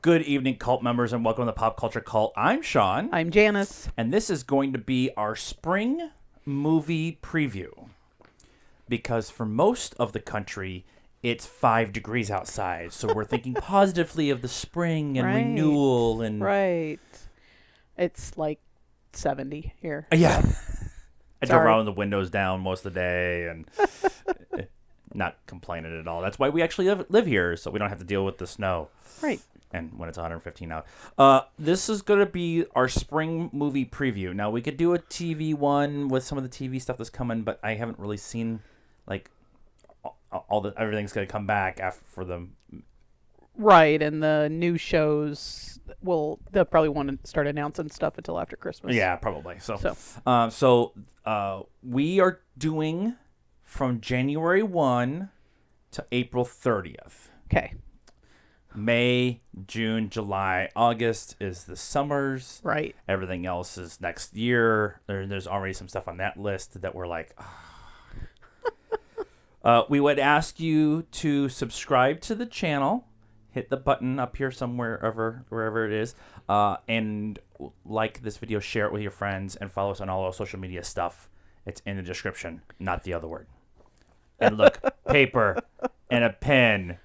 Good evening, cult members, and welcome to the Pop Culture Cult. I'm Sean, I'm Janice. and this is going to be our spring movie preview. Because for most of the country, it's 5 degrees outside, so we're thinking positively of the spring and Right. renewal and Right. It's like 70 here. yeah. I drove Sorry. around with the windows down most of the day and not complaining at all. That's why we actually live here, so we don't have to deal with the snow. Right. And when it's 115 out. This is going to be our spring movie preview. Now, we could do a TV one with some of the TV stuff that's coming, but I haven't really seen, like, everything's going to come back after for them. Right. And the new shows they'll probably want to start announcing stuff until after Christmas. Yeah, probably. So we are doing from January 1 to April 30th. Okay. May, June, July, August is the summers. Right. Everything else is next year. There's already some stuff on that list that we're like, we would ask you to subscribe to the channel, hit the button up here somewhere, wherever it is, and like this video, share it with your friends, and follow us on all our social media stuff. It's in the description, not the other word. And look, paper and a pen.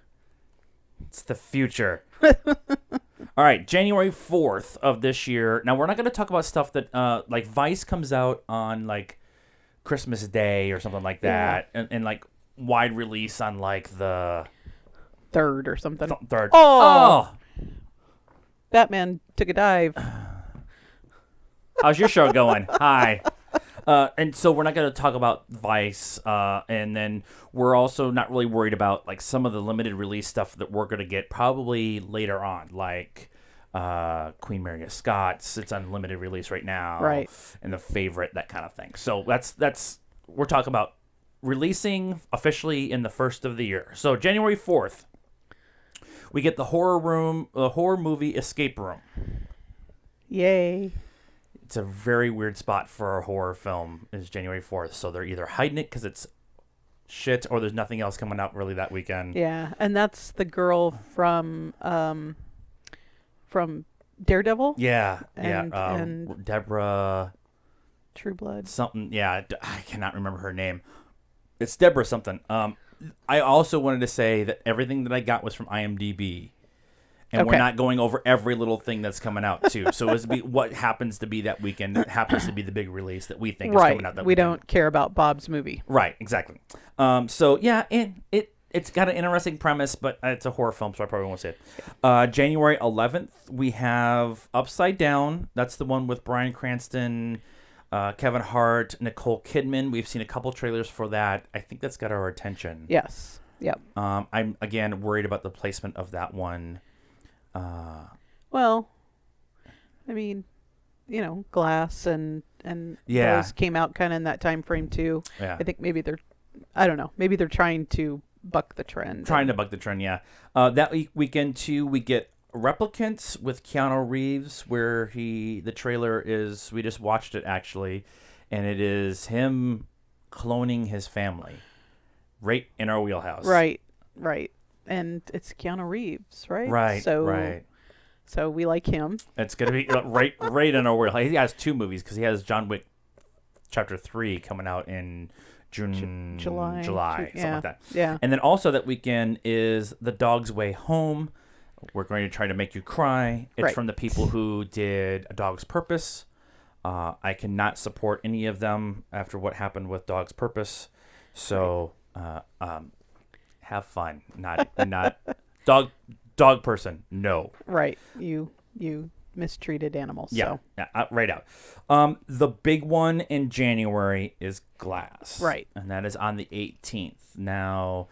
It's the future. All right, January 4th of this year. Now, we're not going to talk about stuff that, like, Vice comes out on, like, Christmas Day or something like that. Yeah. And like, wide release on, like, the Third or something. third. Oh! Batman took a dive. How's your show going? Hi. And so we're not going to talk about Vice, and then we're also not really worried about like some of the limited release stuff that we're going to get probably later on, like Queen Mary of Scots. It's on limited release right now, Right? And The Favorite, that kind of thing. So that's we're talking about releasing officially in the first of the year. So January 4th, we get the horror movie Escape Room. Yay. It's a very weird spot for a horror film is January 4th. So they're either hiding it because it's shit or there's nothing else coming out really that weekend. Yeah, and that's the girl from Daredevil. Yeah. And Deborah True Blood. something. Yeah. I cannot remember her name. It's Deborah something. I also wanted to say that everything that I got was from IMDb. And we're Okay. not going over every little thing that's coming out, too. So it's what happens to be that weekend. It happens to be the big release that we think is Right. coming out that We weekend. don't care about Bob's movie. Right, exactly. So, yeah, it's got an interesting premise, but it's a horror film, so I probably won't say it. January 11th, we have Upside Down. That's the one with Bryan Cranston, Kevin Hart, Nicole Kidman. We've seen a couple trailers for that. I think that's got our attention. Yes. Yep. I'm, again, worried about the placement of that one. Well, I mean, Glass and Yeah. those came out kind of in that time frame too. Yeah. I think maybe I don't know, maybe they're trying to buck the trend. Trying to buck the trend, yeah. That weekend, too, we get Replicants with Keanu Reeves, where the trailer is, we just watched it, actually, and it is him cloning his family. Right in our wheelhouse. Right. And it's Keanu Reeves, right? Right, So, right. So we like him. It's going to be right in our wheelhouse. He has 2 movies, because he has John Wick Chapter 3 coming out in June, July, something like that. Yeah. And then also that weekend is The Dog's Way Home. We're going to try to make you cry. It's Right. from the people who did A Dog's Purpose. I cannot support any of them after what happened with Dog's Purpose. So have fun. Not dog person. No. Right. You mistreated animals. Yeah. So. Yeah. Right out. The big one in January is Glass. Right. And that is on the 18th. Now,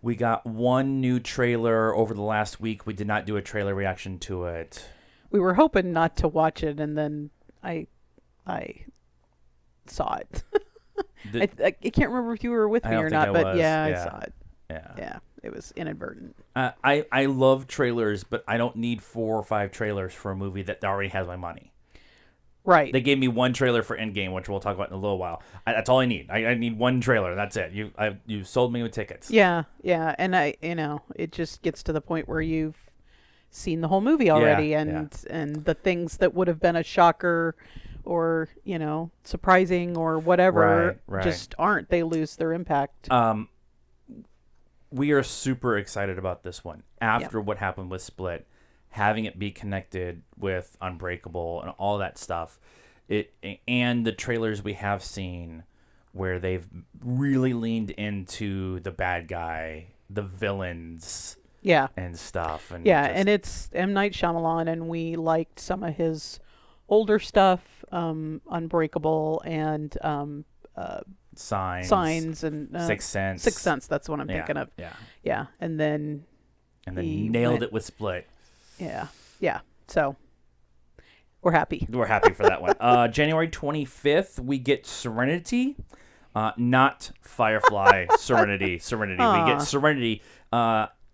we got one new trailer over the last week. We did not do a trailer reaction to it. We were hoping not to watch it, and then I saw it. I can't remember if you were with I me don't or think not, I but was. yeah, Yeah. I saw it. Yeah. Yeah, it was inadvertent. I love trailers, but I don't need 4 or 5 trailers for a movie that already has my money. Right. They gave me one trailer for Endgame, which we'll talk about in a little while. That's all I need. I need one trailer. That's it. You sold me with tickets. Yeah, and it just gets to the point where you've seen the whole movie already, Yeah, and the things that would have been a shocker or surprising or whatever Right. just aren't. They lose their impact. We are super excited about this one after what happened with Split, having it be connected with Unbreakable and all that stuff. And the trailers we have seen where they've really leaned into the bad guy, the villains, Yeah. and stuff. And Yeah, just- and it's M. Night Shyamalan, and we liked some of his older stuff, Unbreakable and Signs and Sixth Sense. Sixth Sense. That's what I'm Yeah, thinking of. yeah. Yeah, and then And then he nailed went- it with Split. yeah. So we're happy. We're happy for that one. January 25th, we get Serenity. Not Firefly. Serenity. We get Serenity.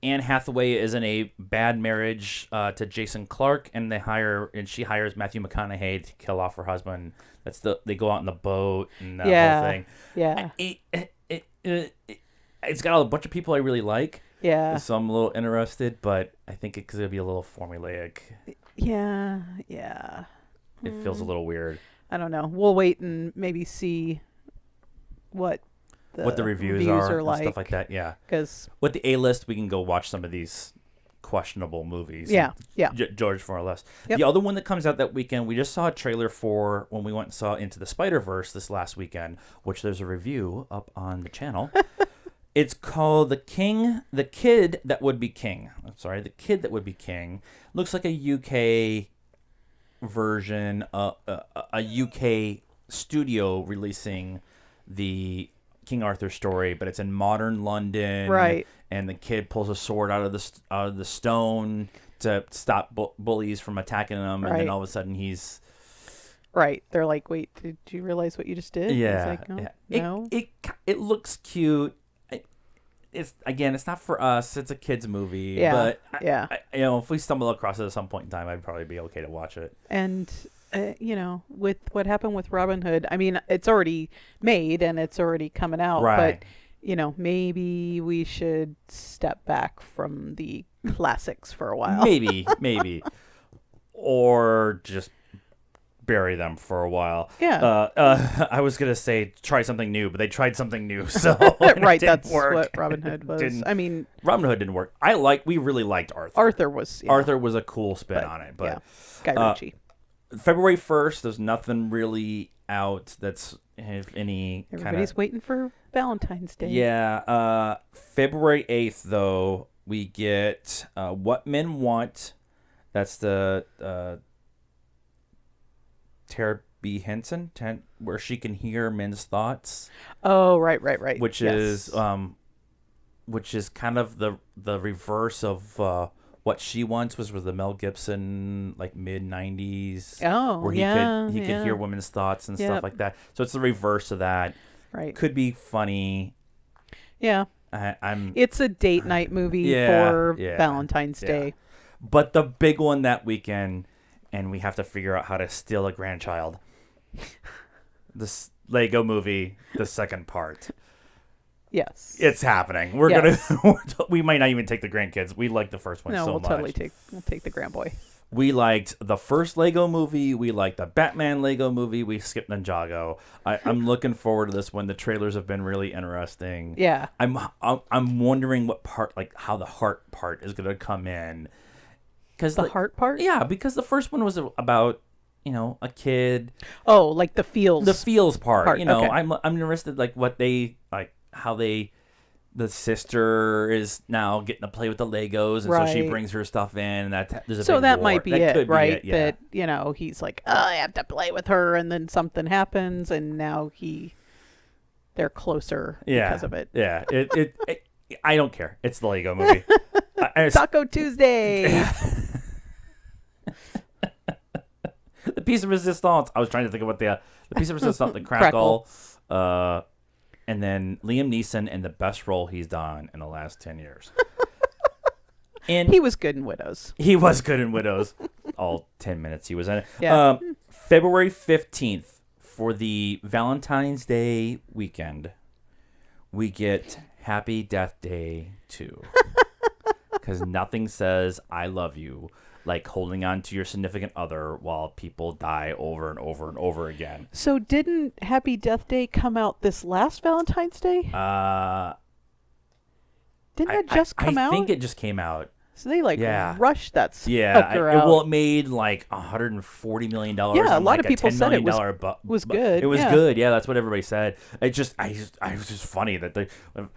Anne Hathaway is in a bad marriage to Jason Clarke, and she hires Matthew McConaughey to kill off her husband. They go out in the boat and that whole thing. Yeah. It's got a bunch of people I really like, Yeah. so I'm a little interested, but I think it's gonna be a little formulaic. Yeah. It feels a little weird. I don't know. We'll wait and maybe see what What the reviews are and stuff like that. Yeah. Because With the A-list, we can go watch some of these questionable movies. Yeah. George, more or less. Yep. The other one that comes out that weekend, we just saw a trailer for when we went and saw Into the Spider-Verse this last weekend, which there's a review up on the channel. It's called The Kid That Would Be King. I'm sorry, The Kid That Would Be King. Looks like a UK version, a UK studio releasing the King Arthur story, but it's in modern London. Right. And the kid pulls a sword out of the stone to stop bullies from attacking him, and then Right. all of a sudden he's right. They're like, wait, did you realize what you just did? yeah. It's like, oh, yeah. no. It looks cute. It's not for us. It's a kids movie. Yeah, But yeah. if we stumble across it at some point in time, I'd probably be okay to watch it. And with what happened with Robin Hood, I mean, it's already made and it's already coming out. Right. But maybe we should step back from the classics for a while. Maybe, or just bury them for a while. Yeah. I was gonna say try something new, but they tried something new, so it Right. didn't That's work. what Robin Hood was. Didn't- I mean, Robin Hood didn't work. We really liked Arthur. Arthur was. Yeah, Arthur was a cool spin on it, but Guy Ritchie. February 1st, there's nothing really out that's any kind Everybody's of waiting for Valentine's Day. yeah. February 8th, though, we get What Men Want. That's the Tara B. Henson, where she can hear men's thoughts, Oh, right. which Yes. is kind of the reverse of what she wants was the Mel Gibson like mid 90s. Oh, where he yeah, could yeah. hear women's thoughts and stuff Yep. like that. So it's the reverse of that. Right. Could be funny. Yeah. I'm It's a date night movie Yeah, for yeah, Valentine's yeah. Day. But the big one that weekend, and we have to figure out how to steal a grandchild. This Lego movie, the second part. Yes. It's happening. We're Yes. gonna. We might not even take the grandkids. We like the first one No, so we'll much. totally take the grand boy. We liked the first Lego movie. We liked the Batman Lego movie. We skipped Ninjago. I'm looking forward to this one. The trailers have been really interesting. Yeah. I'm wondering what part, like how the heart part is gonna come in. Because The heart part? Yeah, because the first one was about a kid. Oh, like the feels. The feels part. Okay. I'm interested like what they like how they. The sister is now getting to play with the Legos, and so she Right. brings her stuff in. And there's a So big that war. might be That it, could right? be it, yeah. That he's like, oh, I have to play with her, and then something happens, and now they're closer because of it. Yeah, it I don't care. It's the Lego movie. Taco Tuesday. The piece of resistance. I was trying to think about the piece of resistance, the crackle, and then Liam Neeson in the best role he's done in the last 10 years. And He was good in Widows. he was good in Widows. All 10 minutes he was in it. Yeah. February 15th for the Valentine's Day weekend, we get Happy Death Day 2. because nothing says I love you like holding on to your significant other while people die over and over and over again. So didn't Happy Death Day come out this last Valentine's Day? Didn't it just come out? I think it just came out. So they rushed that sucker out. Well, it made like $140 million. Yeah, a lot of people said it was good. It was good. Yeah, that's what everybody said. It was just funny that they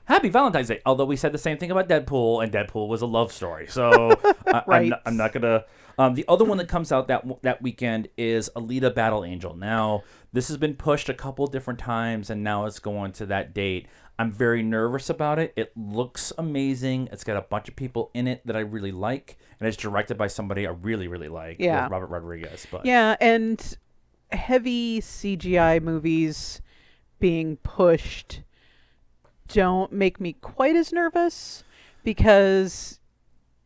Happy Valentine's Day. Although we said the same thing about Deadpool, and Deadpool was a love story. So right. I'm not gonna. The other one that comes out that weekend is Alita: Battle Angel. Now this has been pushed a couple different times, and now it's going to that date. I'm very nervous about it. It looks amazing. It's got a bunch of people in it that I really like, and it's directed by somebody I really, really like. Yeah, Robert Rodriguez. But yeah, and heavy CGI movies being pushed don't make me quite as nervous, because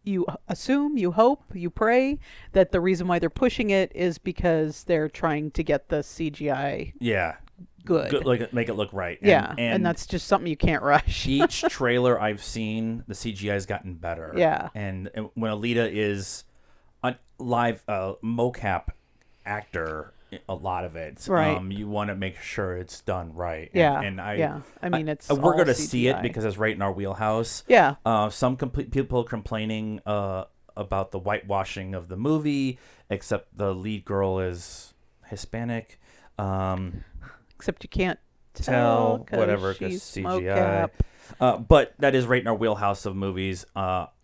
you assume, you hope, you pray that the reason why they're pushing it is because they're trying to get the CGI good, like make it look right. And that's just something you can't rush. Each trailer I've seen, the CGI has gotten better. Yeah, and when Alita is a live mocap actor, a lot of it, right. You want to make sure it's done right. Yeah, I mean, it's we're going to CGI. see it because it's right in our wheelhouse. Yeah. Some people complaining about the whitewashing of the movie, except the lead girl is Hispanic. Except you can't tell whatever because CGI. But that is right in our wheelhouse of movies.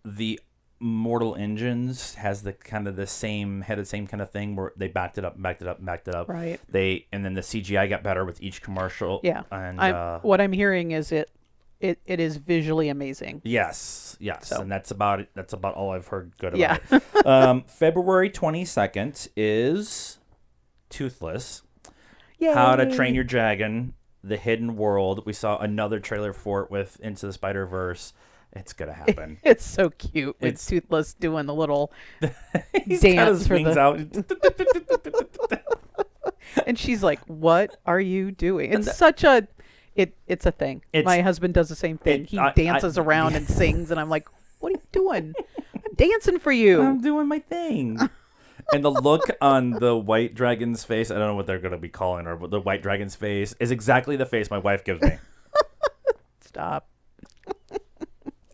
The Mortal Engines has the kind of the same kind of thing where they backed it up. Right. And then the CGI got better with each commercial. Yeah. And what I'm hearing is it is visually amazing. Yes. So. And that's about it. That's about all I've heard good about it. February 22nd is Toothless. Yay. How to Train Your Dragon: The Hidden World. We saw another trailer for it with Into the Spider-Verse. It's gonna happen. It's so cute. It's Toothless doing the little dance for the out. And she's like, "What are you doing?" It's such a it's a thing. My husband does the same thing. He dances around and sings, and I'm like, "What are you doing?" I'm dancing for you. I'm doing my thing. And the look on the white dragon's face, I don't know what they're going to be calling her, but the white dragon's face is exactly the face my wife gives me. Stop.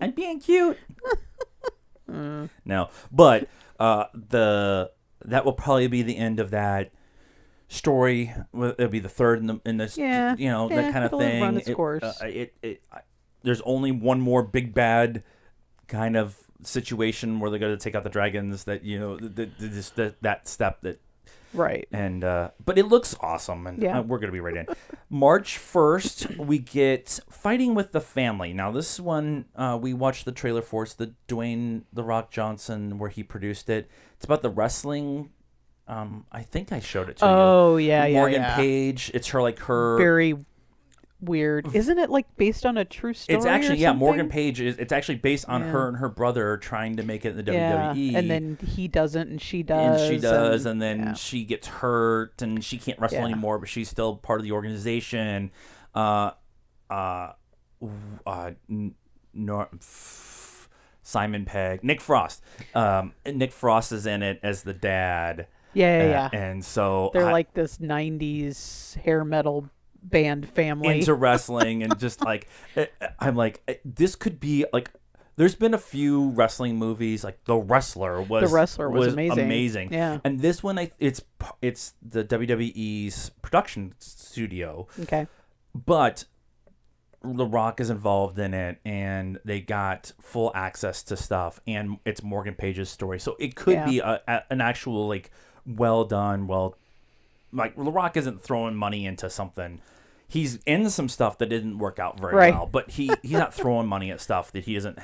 I'm being cute. No, but that will probably be the end of that story. It'll be the third in this, that kind of thing. Run its course. There's only one more big bad kind of situation where they're going to take out the dragons. That that step that. Right. And but it looks awesome, and we're going to be right in. March 1st, we get Fighting with the Family. Now, this one, we watched the trailer for. It's the Dwayne "The Rock" Johnson, where he produced it. It's about the wrestling. I think I showed it to you. Oh, yeah, Morgan Page. It's her. Very weird. Isn't it based on a true story? It's actually, or something? Morgan Page it's actually based on her and her brother trying to make it in the WWE. And then he doesn't and she does. And then she gets hurt and she can't wrestle anymore, but she's still part of the organization. Simon Pegg, Nick Frost. Nick Frost is in it as the dad. Yeah. And so they're like this 90s hair metal band family into wrestling, and just I'm like, this could be there's been a few wrestling movies, like The Wrestler was amazing. Yeah. And this one, it's the WWE's production studio. Okay. But The Rock is involved in it, and they got full access to stuff, and it's Morgan Page's story, so it could be an actual well done. The Rock isn't throwing money into something. He's in some stuff that didn't work out very well, but he's not throwing money at stuff that he doesn't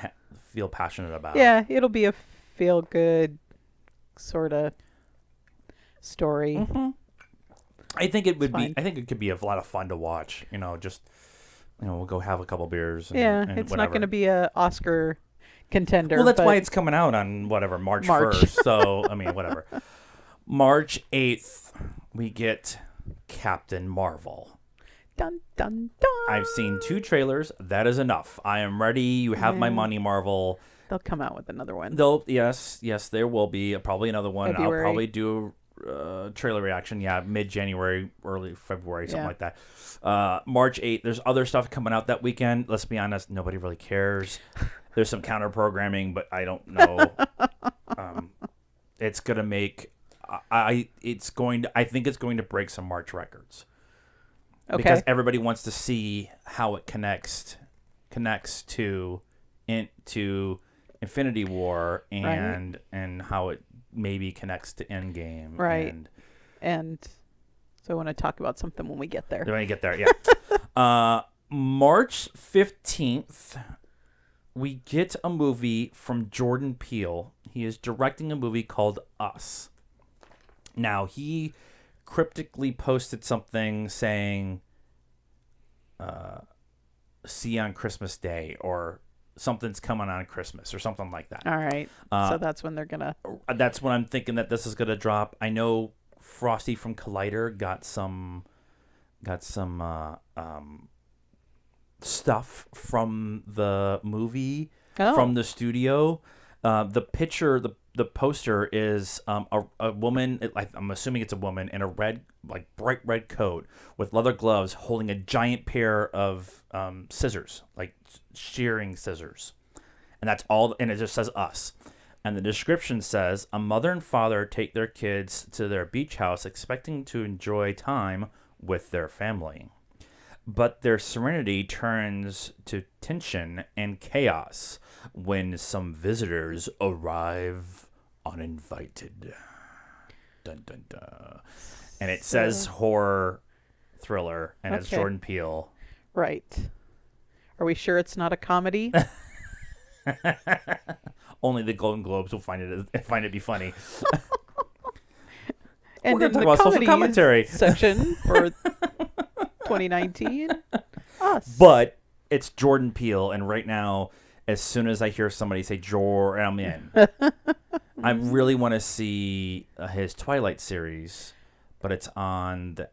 feel passionate about. Yeah, it'll be a feel-good sort of story. Mm-hmm. I think it would be. I think it could be a lot of fun to watch. We'll go have a couple beers. And it's not going to be a Oscar contender. Well, that's why it's coming out on March 1st. So whatever. March 8th, we get Captain Marvel. Dun dun dun. I've seen 2 trailers. That is enough. I am ready. You have my Yeah. money, Marvel. They'll come out with another one. Yes, there will be probably another one. February. I'll probably do trailer reaction. Yeah, mid-January, early February, something Yeah. like that. March 8th. There's other stuff coming out that weekend. Let's be honest, nobody really cares. There's some counter programming, but I don't know. It's gonna make. I think it's going to break some March records. Okay. Because everybody wants to see how it connects to Infinity War and how it maybe connects to Endgame. Right. And so I want to talk about something when we get there. When you get there, yeah. March 15th, we get a movie from Jordan Peele. He is directing a movie called Us. Now, he cryptically posted something saying, see you on Christmas Day, or something's coming on Christmas, or something like that. All right. So that's when they're going to... That's when I'm thinking that this is going to drop. I know Frosty from Collider got some stuff from the movie, from the studio. The picture, the poster is a woman. I'm assuming it's a woman in a red, like bright red coat with leather gloves, holding a giant pair of scissors, like shearing scissors, and that's all. And it just says Us. And the description says, a mother and father take their kids to their beach house expecting to enjoy time with their family. But their serenity turns to tension and chaos when some visitors arrive uninvited. Dun, dun, dun. And it says horror thriller, and it's Okay. Jordan Peele. Right. Are we sure it's not a comedy? Only the Golden Globes will find it be funny. And We're in gonna talk the about social comedy commentary. section for 2019, Us. But it's Jordan Peele, and right now, as soon as I hear somebody say "Jor," I'm in. I really want to see his Twilight series, but it's on the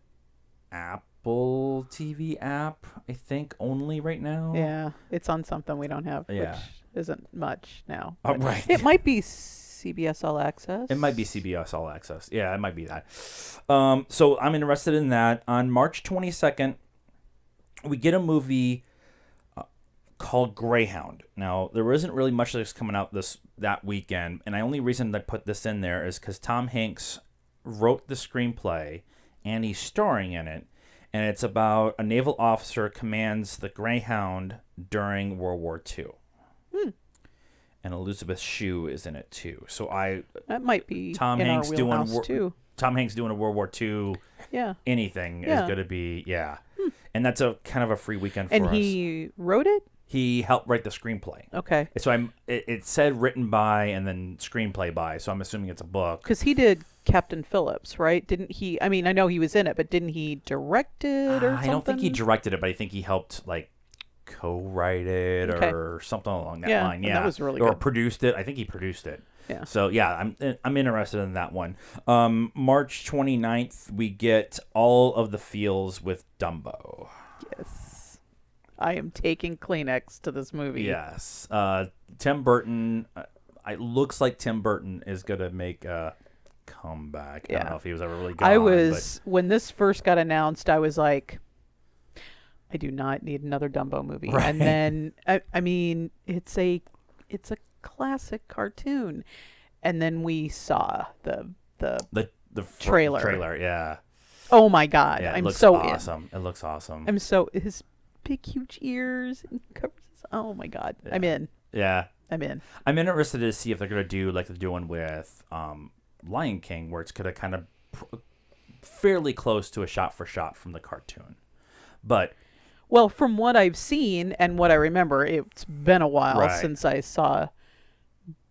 Apple TV app, I think, only right now. Yeah, it's on something we don't have, Yeah. which isn't much now. Oh, But right. It might be CBS All Access. It might be CBS All Access. Yeah, it might be that. So I'm interested in that. On March 22nd, we get a movie called Greyhound. Now, there isn't really much that's coming out that weekend, and the only reason I put this in there is because Tom Hanks wrote the screenplay, and he's starring in it, and it's about a naval officer commands the Greyhound during World War II. And Elizabeth Shue is in it too. So That might be Tom in Hanks our doing wheelhouse too. Tom Hanks doing a World War II Yeah, anything is Yeah. going to be, and that's a kind of a free weekend for and us. he wrote it. He helped write the screenplay. Okay, So it said written by and then screenplay by, so I'm assuming it's a book. because he did Captain Phillips, right? Didn't he? I mean, I know he was in it, but didn't he direct it or something? I don't think he directed it, but I think he helped like co-write it Okay. or something along that Yeah, line. and Yeah, that was really or good. produced it. I think he produced it. Yeah. So yeah, I'm interested in that one. March 29th, we get All of the Feels with Dumbo. Yes, I am taking Kleenex to this movie. Yes. Tim Burton. It looks like Tim Burton is gonna make a comeback. I Yeah. don't know if he was ever really gone. I was when this first got announced. I was like, I do not need another Dumbo movie. Right. And then I mean, it's a classic cartoon. And then we saw the the trailer. Trailer, yeah. oh my god, Yeah, it I'm looks so awesome. It looks awesome. in. I'm so his big huge ears and covers his, oh my god, I'm in. Yeah. I'm in. I'm interested to see if they're gonna do like they're doing with Lion King, where it's gonna kind of fairly close to a shot for shot from the cartoon, but Well, from what I've seen and what I remember, it's been a while Right. since I saw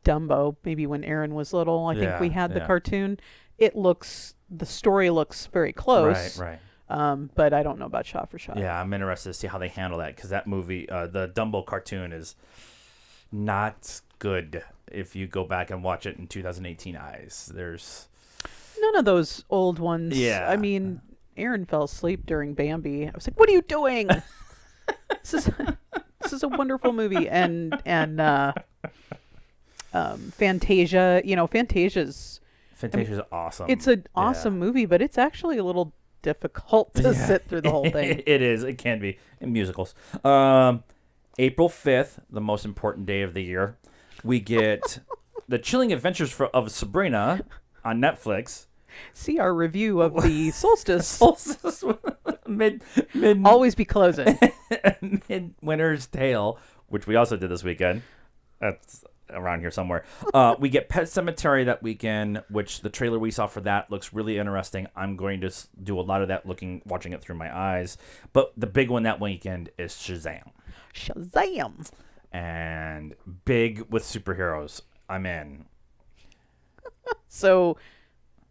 Dumbo. Maybe when Aaron was little, I think we Yeah, had the yeah. cartoon. The story looks very close. right. But I don't know about shot for shot. Yeah, I'm interested to see how they handle that because that movie, the Dumbo cartoon, is not good. If you go back and watch it in 2018 eyes, there's None of those old ones. Yeah. I mean, Aaron fell asleep during Bambi. I was like, "What are you doing? this is this is a wonderful movie." And Fantasia. Fantasia's awesome. it's an awesome movie, but it's actually a little difficult to sit through the whole thing. It is. It can be in musicals. April 5th, the most important day of the year, we get The Chilling Adventures of Sabrina on Netflix. See our review of the Solstice. Solstice mid Always be closing. Midwinter's Tale, which we also did this weekend. That's around here somewhere. We get Pet Sematary that weekend, which the trailer we saw for that looks really interesting. I'm going to do a lot of that watching it through my eyes. But the big one that weekend is Shazam. Shazam! And big with superheroes. I'm in. So,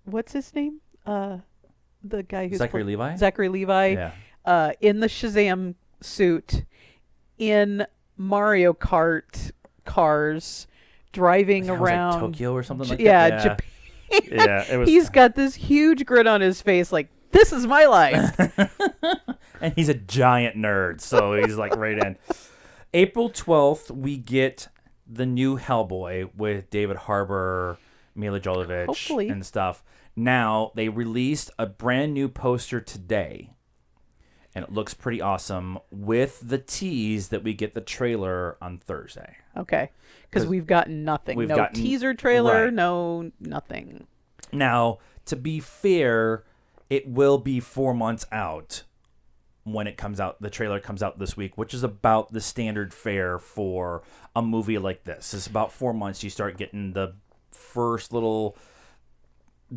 what's his name? The guy who's Zachary Levi? Zachary Levi. Yeah. In the Shazam suit, in Mario Kart cars, driving around like Tokyo or something like that. Yeah, Japan. Yeah, it was. He's got this huge grin on his face, like, this is my life. And he's a giant nerd, so he's like right in. April 12th, we get the new Hellboy with David Harbour, Mila Jovovich, Hopefully. and stuff. Now, they released a brand new poster today, and it looks pretty awesome with the tease that we get the trailer on Thursday. Okay, because we've gotten nothing. We've no gotten- teaser trailer, right. no nothing. Now, to be fair, it will be 4 months out when it comes out. The trailer comes out this week, which is about the standard fare for a movie like this. It's about 4 months you start getting the first little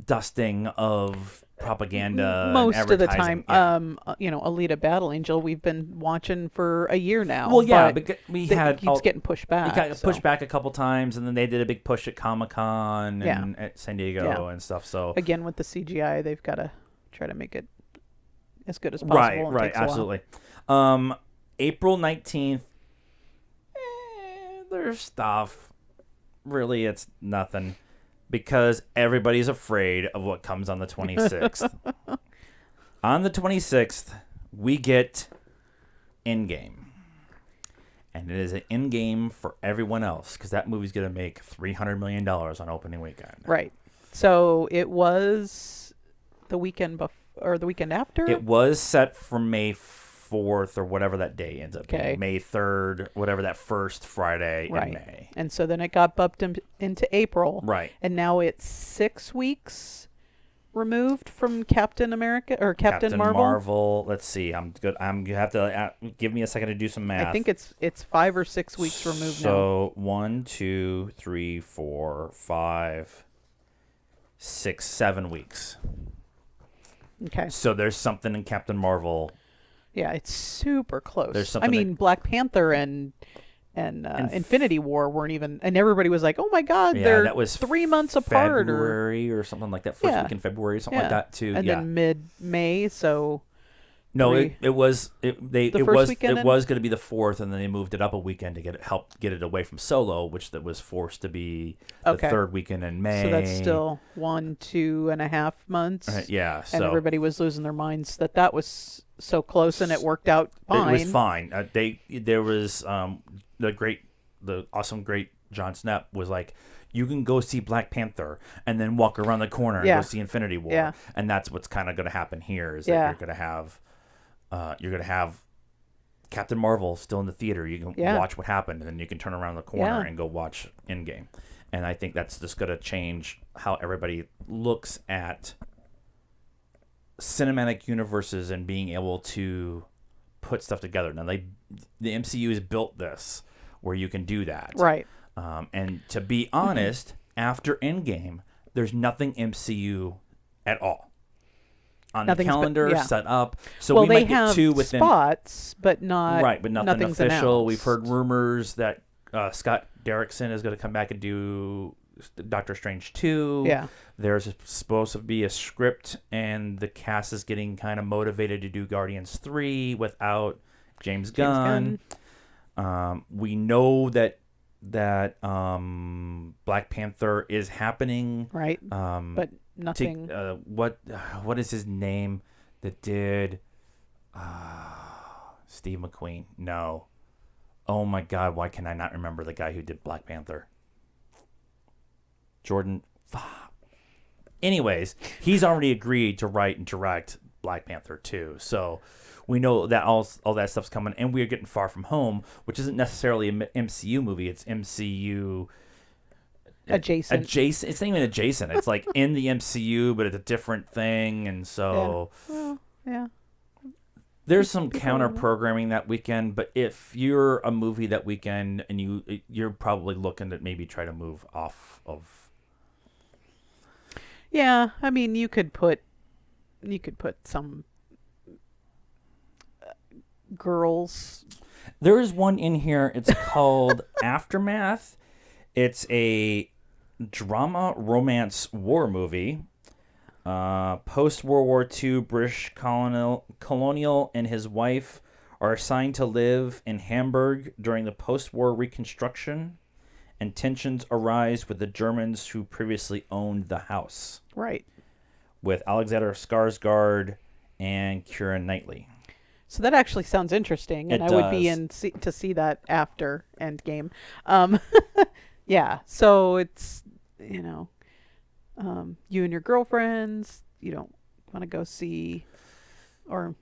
dusting of propaganda. Most and of the time, advertising. Yeah. Alita Battle Angel, we've been watching for a year now. Well, yeah, but but we it had keeps getting pushed back. it got so. pushed back a couple times, and then they did a big push at Comic-Con Yeah. and at San Diego Yeah. and stuff. So Again, with the CGI, they've got to try to make it as good as possible. right, and it right, takes a while. absolutely. April 19th, there's stuff. Really, it's nothing because everybody's afraid of what comes on the 26th. On the 26th, we get Endgame. And it is an Endgame for everyone else because that movie's going to make $300 million on opening weekend. Right. So it was the weekend or the weekend after? It was set for May 4th or whatever that day ends up Okay. being. May 3rd, whatever that first Friday Right. in May. And so then it got bumped into April. Right. And now it's 6 weeks removed from Captain America or Captain Marvel. Let's see. I'm good. You have to give me a second to do some math. I think it's 5 or 6 weeks removed now. So 1, 2, 3, 4, 5, 6, 7 weeks. Okay. So there's something in Captain Marvel. Yeah, it's super close. There's something I mean, Black Panther and Infinity War weren't even, and everybody was like, "Oh my God, Yeah, they're that was 3 months apart," February or something like that. First Yeah. week in February, something like Yeah. that too. and yeah. then mid-May. So No, three- it was first weekend it was going to be the 4th, and then they moved it up a weekend to help get it away from Solo, which that was forced to be the Okay. 3rd weekend in May. so that's still 1.5 months. Yeah, And so everybody was losing their minds that was so close, and it worked out fine. it was fine. There was the awesome great John Snap was like, you can go see Black Panther and then walk around the corner and Yeah. go see Infinity War, Yeah. and that's what's kind of going to happen here is Yeah. that you're going to have Captain Marvel still in the theater. You can Yeah. watch what happened, and then you can turn around the corner Yeah. and go watch Endgame. And I think that's just going to change how everybody looks at cinematic universes and being able to put stuff together. Now, the MCU has built this where you can do that. Right. And to be honest, after Endgame, there's nothing MCU at all on the Nothing's been- calendar yeah. set up. So well, we they might get have 2 within spots, but not right, but nothing nothing's official. We've heard announced. rumors that Scott Derrickson is going to come back and do Doctor Strange 2. Yeah. There's supposed to be a script, and the cast is getting kind of motivated to do Guardians 3 without James Gunn. We know that Black Panther is happening. Right. But nothing. What is his name? that did Steve McQueen. No. Oh my God, why can I not remember the guy who did Black Panther? Jordan. Anyways, he's already agreed to write and direct Black Panther 2. So we know that all that stuff's coming, and we're getting Far From Home, which isn't necessarily an MCU movie. It's MCU adjacent. It's not even adjacent. It's like in the MCU, but it's a different thing. And so Well, yeah. there's some counter programming that weekend. But if you're a movie that weekend and you're probably looking to maybe try to move off of. Yeah, I mean, you could put some girls. There is one in here. It's called Aftermath. It's a drama romance war movie. Post World War II, British colonial and his wife are assigned to live in Hamburg during the post-war Reconstruction, and tensions arise with the Germans who previously owned the house. Right. With Alexander Skarsgård and Keira Knightley. So that actually sounds interesting, and It I would be does. to see that after Endgame. Yeah. So it's you and your girlfriends. You don't want to go see, or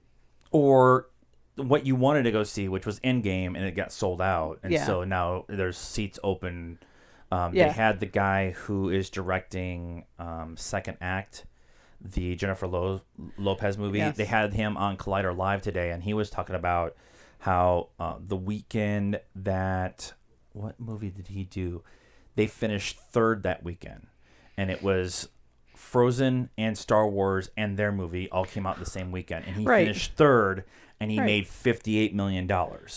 what you wanted to go see, which was Endgame, and it got sold out, and Yeah. so now there's seats open. Yeah. They had the guy who is directing Second Act, the Jennifer Lopez movie. Yes. They had him on Collider Live today, and he was talking about how the weekend that what movie did he do? They finished third that weekend, and it was Frozen and Star Wars and their movie all came out the same weekend, and he Right. finished third, and he Right. made $58 million.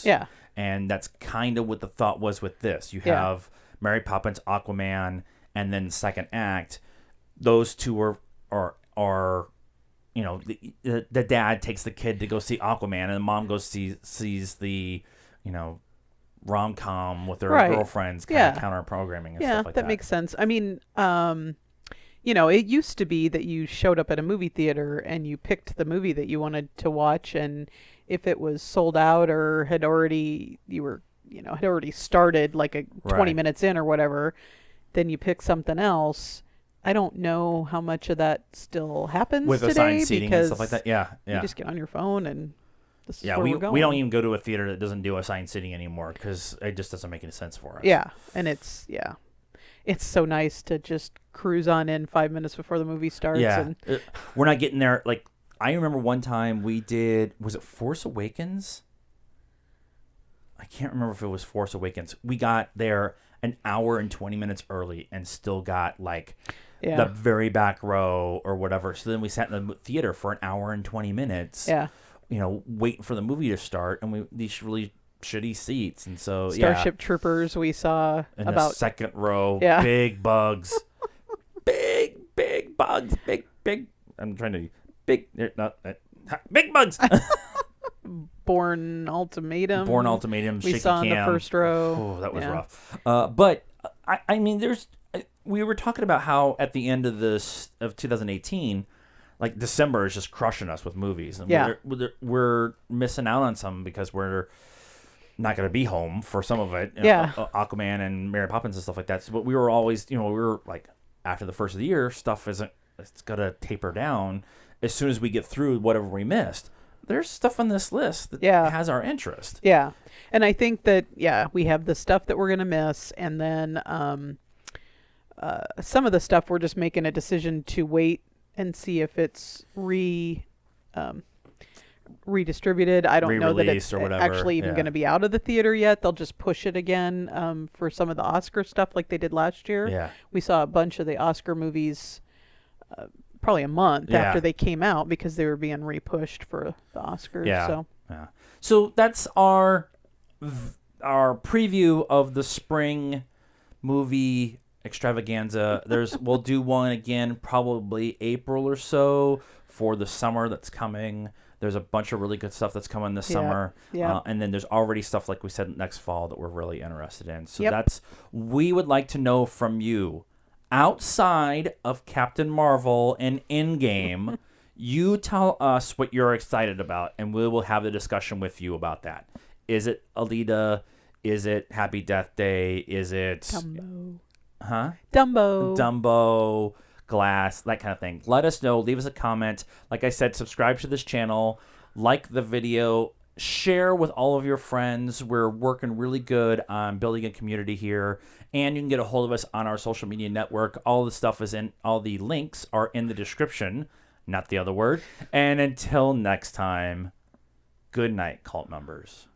Yeah. And that's kind of what the thought was with this. You Yeah. have Mary Poppins, Aquaman, and then Second Act. Those two are the dad takes the kid to go see Aquaman, and the mom goes sees the rom-com with their Right. girlfriends, kind Yeah. of counter programming and Yeah, stuff like that. that makes sense. I mean, it used to be that you showed up at a movie theater and you picked the movie that you wanted to watch, and if it was sold out or had already started like 20 Right. minutes in or whatever, then you pick something else. I don't know how much of that still happens with today assigned seating and because stuff like that. Yeah, you yeah. just get on your phone and this is Yeah, where we we're going. we don't even go to a theater that doesn't do assigned seating anymore because it just doesn't make any sense for us. Yeah, and it's so nice to just cruise on in 5 minutes before the movie starts. Yeah, And we're not getting there. Like I remember one time we did. Was it Force Awakens? I can't remember if it was Force Awakens. We got there an hour and 20 minutes early and still got like yeah, the very back row or whatever. So then we sat in the theater for an hour and 20 minutes. yeah. Waiting for the movie to start, and these really shitty seats, and so Starship Troopers we saw in the about second row, Yeah. big bugs, big bugs, big. I'm trying to big, not big bugs. Bourne Ultimatum. Born Ultimatum, we shaky saw in the cam. first row. Oh, that was Yeah. rough. But I mean, we were talking about how at the end of 2018, like December is just crushing us with movies, and Yeah. we're missing out on some because we're not going to be home for some of it. Yeah. Aquaman and Mary Poppins and stuff like that. So, but we were always, we were like after the first of the year, it's got to taper down as soon as we get through whatever we missed. There's stuff on this list that Yeah. has our interest. Yeah, and I think that we have the stuff that we're gonna miss, and then some of the stuff we're just making a decision to wait and see if it's redistributed. I don't know that it's Re-released or whatever, actually even yeah. going to be out of the theater yet. They'll just push it again for some of the Oscar stuff like they did last year. Yeah. We saw a bunch of the Oscar movies probably a month Yeah. after they came out because they were being repushed for the Oscars. Yeah. So Yeah. So that's our preview of the spring movie extravaganza. We'll do one again probably April or so for the summer that's coming. There's a bunch of really good stuff that's coming this Yeah. summer. Yeah. And then there's already stuff like we said next fall that we're really interested in. So Yep. we would like to know from you outside of Captain Marvel and Endgame, You tell us what you're excited about, and we will have the discussion with you about that. Is it Alita? Is it Happy Death Day? Is it Dumbo. Dumbo, Dumbo. Glass, that kind of thing? Let us know. Leave us a comment. Like I said, subscribe to this channel, like the video, share with all of your friends. We're working really good on building a community here, and you can get a hold of us on our social media network. All the stuff is in, all the links are in the description, not the other word. And until next time, good night, cult members.